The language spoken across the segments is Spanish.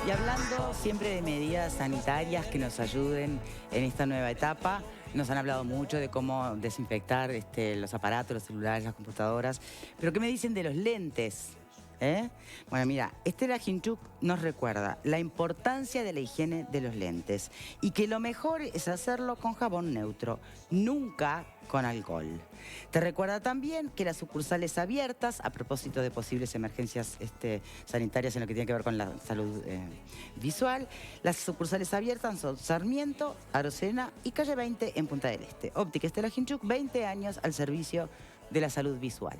Y hablando siempre de medidas sanitarias que nos ayuden en esta nueva etapa, nos han hablado mucho de cómo desinfectar los aparatos, los celulares, las computadoras. Pero ¿qué me dicen de los lentes? Bueno, mira, Estela Ginchuk nos recuerda la importancia de la higiene de los lentes y que lo mejor es hacerlo con jabón neutro, nunca con alcohol. Te recuerda también que las sucursales abiertas, a propósito de posibles emergencias sanitarias en lo que tiene que ver con la salud visual, las sucursales abiertas son Sarmiento, Arocena y Calle 20 en Punta del Este. Óptica Estela Ginchuk, 20 años al servicio de la salud visual.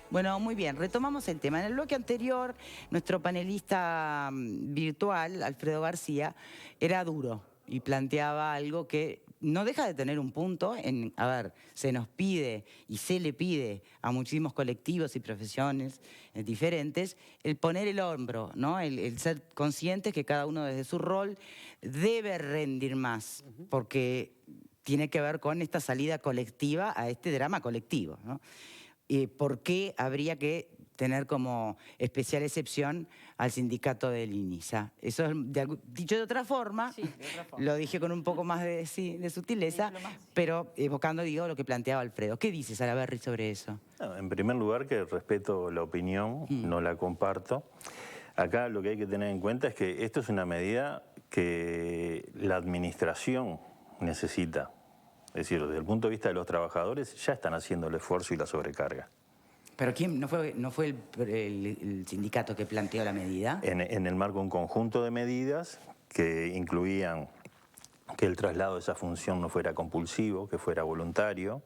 Bueno, muy bien, retomamos el tema. En el bloque anterior, nuestro panelista virtual, Alfredo García, era duro y planteaba algo que no deja de tener un punto en, a ver, se nos pide y se le pide a muchísimos colectivos y profesiones diferentes el poner el hombro, ¿no? El ser conscientes que cada uno desde su rol debe rendir más, porque tiene que ver con esta salida colectiva a este drama colectivo, ¿no? ¿Por qué habría que tener como especial excepción al sindicato del INISA? Eso es, dicho de otra forma, sí, de otra forma, lo dije con un poco más de sutileza, pero evocando, digo, lo que planteaba Alfredo. ¿Qué dices, Salaberry, sobre eso? No, en primer lugar, que respeto la opinión, no la comparto. Acá lo que hay que tener en cuenta es que esto es una medida que la administración necesita. Es decir, desde el punto de vista de los trabajadores, ya están haciendo el esfuerzo y la sobrecarga. ¿Pero quién no fue el sindicato que planteó la medida? En el marco de un conjunto de medidas que incluían que el traslado de esa función no fuera compulsivo, que fuera voluntario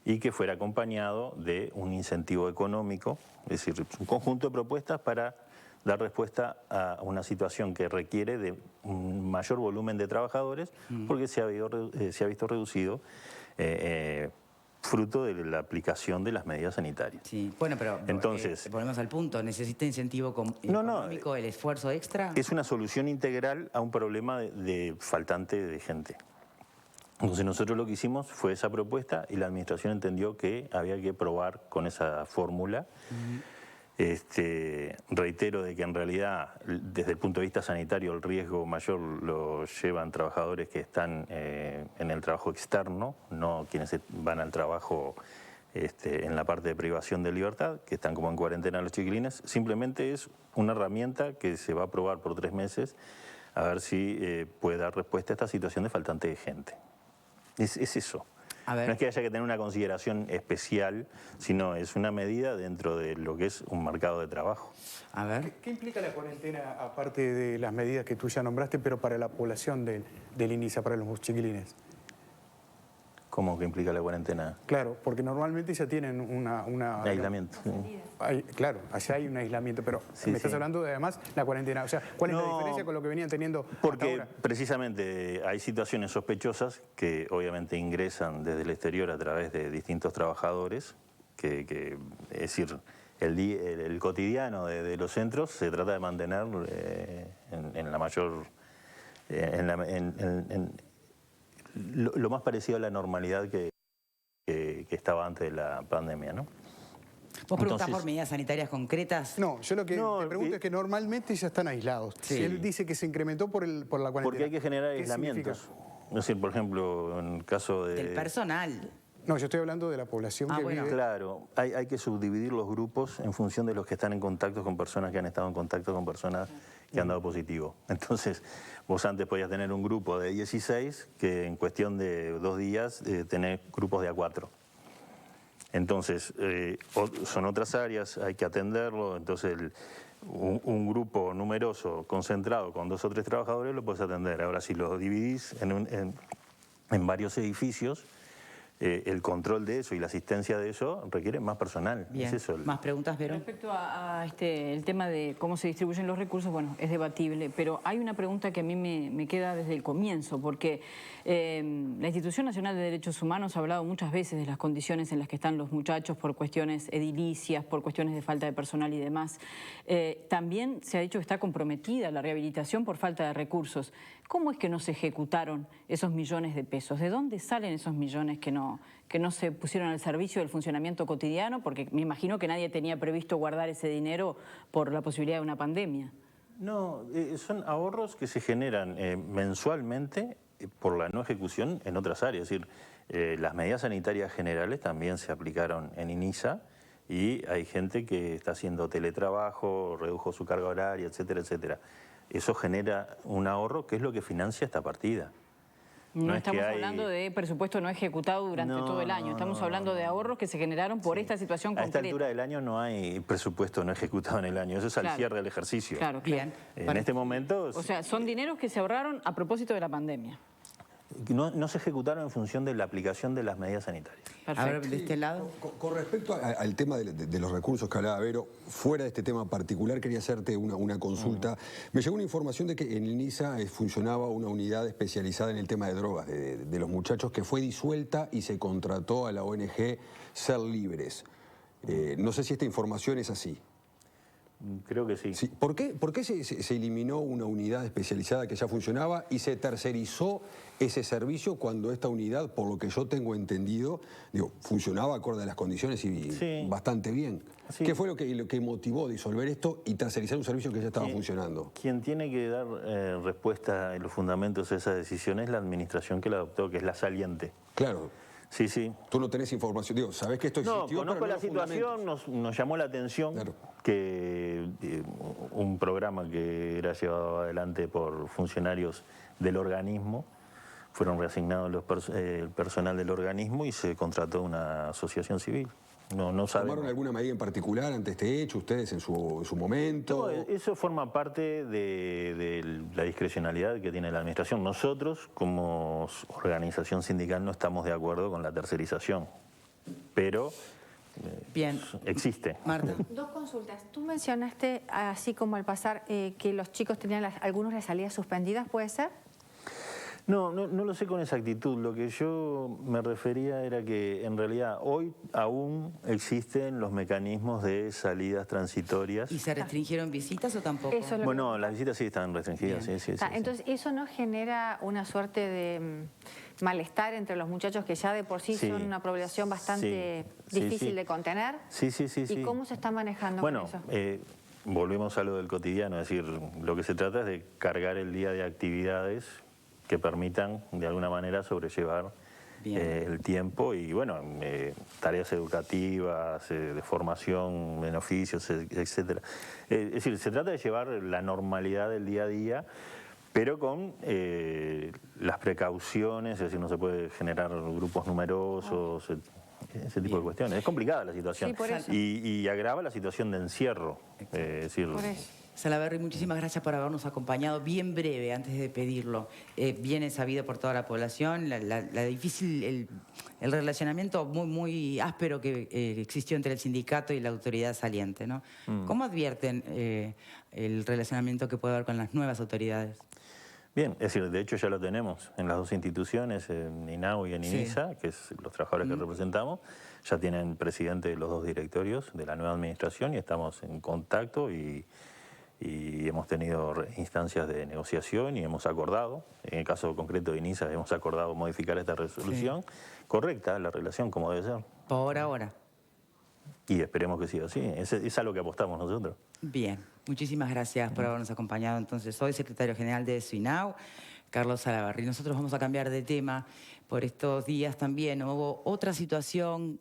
y que fuera acompañado de un incentivo económico, es decir, un conjunto de propuestas para dar respuesta a una situación que requiere de un mayor volumen de trabajadores porque se ha visto reducido fruto de la aplicación de las medidas sanitarias. Sí, bueno, pero entonces volvemos al punto, ¿necesita incentivo económico, el esfuerzo extra? Es una solución integral a un problema de faltante de gente. Entonces nosotros lo que hicimos fue esa propuesta y la administración entendió que había que probar con esa fórmula. Reitero de que en realidad, desde el punto de vista sanitario, el riesgo mayor lo llevan trabajadores que están en el trabajo externo, no quienes van al trabajo en la parte de privación de libertad, que están como en cuarentena los chiquilines. Simplemente es una herramienta que se va a probar por 3 meses a ver si puede dar respuesta a esta situación de faltante de gente. Es eso. No es que haya que tener una consideración especial, sino es una medida dentro de lo que es un mercado de trabajo. A ver. ¿Qué implica la cuarentena, aparte de las medidas que tú ya nombraste, pero para la población del INISA, para los chiquilines? ¿Cómo que implica la cuarentena? Claro, porque normalmente ya tienen una aislamiento. Claro, allá hay un aislamiento, pero me estás hablando de además la cuarentena. O sea, ¿cuál es la diferencia con lo que venían teniendo porque hasta ahora? Precisamente hay situaciones sospechosas que obviamente ingresan desde el exterior a través de distintos trabajadores, que es decir, el cotidiano de los centros se trata de mantener en la mayor... lo más parecido a la normalidad que estaba antes de la pandemia, ¿no? ¿Vos preguntás por medidas sanitarias concretas? No, yo lo que te pregunto es que normalmente ya están aislados. Sí. Él dice que se incrementó por la cuarentena. Porque hay que generar aislamientos. Es decir, por ejemplo, en el caso de... Del personal. No, yo estoy hablando de la población que vive... Claro, hay que subdividir los grupos en función de los que están en contacto con personas que han estado en contacto con personas que han dado positivo. Entonces, vos antes podías tener un grupo de 16 que en cuestión de 2 días tenés grupos de a 4. Entonces, son otras áreas, hay que atenderlo, entonces un grupo numeroso, concentrado, con 2 o 3 trabajadores, lo puedes atender. Ahora, si lo dividís en varios edificios, el control de eso y la asistencia de eso requiere más personal. Bien. Es eso. ¿Más preguntas, Vero? Respecto a el tema de cómo se distribuyen los recursos, bueno, es debatible, pero hay una pregunta que a mí me queda desde el comienzo, porque la Institución Nacional de Derechos Humanos ha hablado muchas veces de las condiciones en las que están los muchachos por cuestiones edilicias, por cuestiones de falta de personal y demás. También se ha dicho que está comprometida la rehabilitación por falta de recursos. ¿Cómo es que no se ejecutaron esos millones de pesos? ¿De dónde salen esos millones que no se pusieron al servicio del funcionamiento cotidiano? Porque me imagino que nadie tenía previsto guardar ese dinero por la posibilidad de una pandemia. No, son ahorros que se generan mensualmente por la no ejecución en otras áreas. Es decir, las medidas sanitarias generales también se aplicaron en INISA y hay gente que está haciendo teletrabajo, redujo su carga horaria, etcétera, etcétera. Eso genera un ahorro que es lo que financia esta partida. No es estamos que hay- hablando de presupuesto no ejecutado durante No, todo el año, no, estamos no, hablando de no. ahorros que se generaron por esta situación A esta concreta. altura del año no hay presupuesto no ejecutado en el año, eso es al Claro. cierre del ejercicio. Claro, Bien. En este momento O sea, son dineros que se ahorraron a propósito de la pandemia. no se ejecutaron en función de la aplicación de las medidas sanitarias. A ver, Perfecto. de este lado. Con respecto al tema de los recursos que hablaba Vero, fuera de este tema particular, quería hacerte una consulta. Me llegó una información de que en el INISA funcionaba una unidad especializada en el tema de drogas de los muchachos que fue disuelta y se contrató a la ONG Ser Libres. No sé si esta información es así. Creo que sí. Sí. ¿Por qué se eliminó una unidad especializada que ya funcionaba y se tercerizó ese servicio cuando esta unidad, por lo que yo tengo entendido, funcionaba acorde a las condiciones y Sí. bastante bien? Sí. ¿Qué fue lo que motivó disolver esto y tercerizar un servicio que ya estaba funcionando? Quien tiene que dar respuesta en los fundamentos de esa decisión es la administración que la adoptó, que es la saliente. Claro, Sí, sí. tú no tenés información, sabés que esto No, existió, conozco pero no la los situación, nos llamó la atención Claro. que un programa que era llevado adelante por funcionarios del organismo, fueron reasignados el personal del organismo y se contrató una asociación civil. No ¿Tomaron sabemos. alguna medida en particular ante este hecho, ustedes en su momento? No, eso forma parte de la discrecionalidad que tiene la administración. Nosotros, como organización sindical, no estamos de acuerdo con la tercerización, pero Bien. existe. Marta. Dos consultas. Tú mencionaste, así como al pasar, que los chicos tenían algunos las salidas suspendidas, ¿puede ser? No lo sé con exactitud. Lo que yo me refería era que en realidad hoy aún existen los mecanismos de salidas transitorias. ¿Y se restringieron visitas o tampoco? Eso es lo Bueno, las visitas sí están restringidas. Sí, sí, sí, sí. Entonces, ¿eso no genera una suerte de malestar entre los muchachos que ya de por sí Sí. son una población bastante Sí, difícil sí. de contener? Sí, sí, sí. ¿Y sí. cómo se está manejando Bueno, con eso? volvemos a lo del cotidiano, es decir, lo que se trata es de cargar el día de actividades que permitan de alguna manera sobrellevar Bien. el tiempo y bueno, tareas educativas, de formación en oficios, etcétera. Es decir, se trata de llevar la normalidad del día a día, pero con las precauciones, es decir, no se puede generar grupos numerosos, ese tipo de cuestiones. Es complicada la situación Sí, por eso. y agrava la situación de encierro. Es decir, Por eso. Salaberry, muchísimas gracias por habernos acompañado. Bien breve, antes de pedirlo. Bien es sabido por toda la población, la difícil, el relacionamiento muy áspero que existió entre el sindicato y la autoridad saliente, ¿no? ¿Cómo advierten el relacionamiento que puede haber con las nuevas autoridades? Bien, es decir, de hecho ya lo tenemos en las dos instituciones, en INAU y en Sí. INISA, que es los trabajadores que representamos, ya tienen presidente de los dos directorios de la nueva administración y estamos en contacto y hemos tenido instancias de negociación y hemos acordado, en el caso concreto de INISA, hemos acordado modificar esta resolución, correcta la relación como debe ser. Por ahora. Y esperemos que siga así, es a lo que apostamos nosotros. Bien, muchísimas gracias por habernos acompañado. Entonces, soy secretario general de SUINAU, Carlos Salaberry. Nosotros vamos a cambiar de tema. Por estos días también hubo otra situación